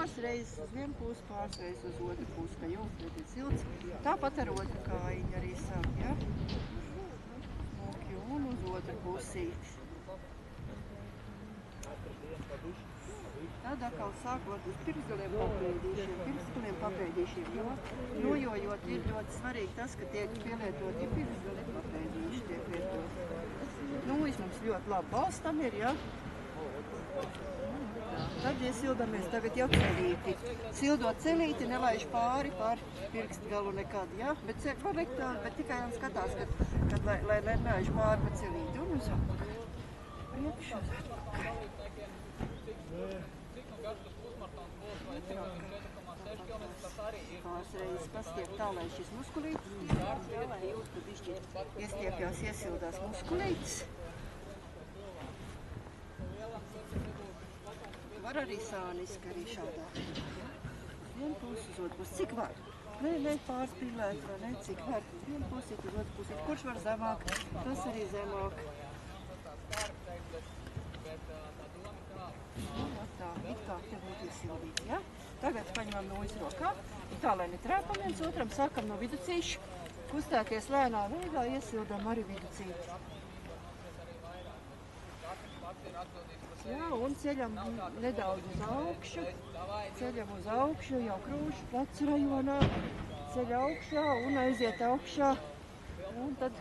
pāris reizes uz vienu pusi, pāris reizes uz otru pusi, ka jums ir silts. Tāpat ar otru kājiņu arī sāk, ja? Un uz otru pusīti. Tad atkal sākot uz pirksgaliem papēdīšiem, jo nojojot ir ļoti svarīgi tas, ka tiek pielietoti pirksgali papēdīši tiek lietoti. Nūjas mums ļoti labi balstam ir, ja? Tad iesildamies tagad jau celīti. Sildot celīti nelaiž pāri par pirkstgalu nekad, ja? Bet tikai un skatās, lai nelaiž pāri par celīti. Un uz atpakaļ. Priekš uz atpakaļ. Pāris reizes pastiep tā, lai šis muskulītis tiekās, jā, lai jūs tad iestiepjās, iesildās muskulītis. Var arī sāniski arī šādā. Uz vienu pusi, uz otru pusi. Cik var? Ne pārspīlēt, vai ne? Cik var? Uz vienu pusi, uz otru pusi. Kurš var zemāk? Tas arī zemāk. Tā, it kā te būtu iesildīti, ja? Tagad paņemam nūjas rokā. Tā, lai netrēpam viens otram, sākam no viducīša. Kustēties lēnā veidā, iesildam arī viducīti. Jā, un ceļam nedaudz uz augšu. Ceļam uz augšu, jau krūšu plecu rajonā. Ceļ augšā un aiziet augšā. Un tad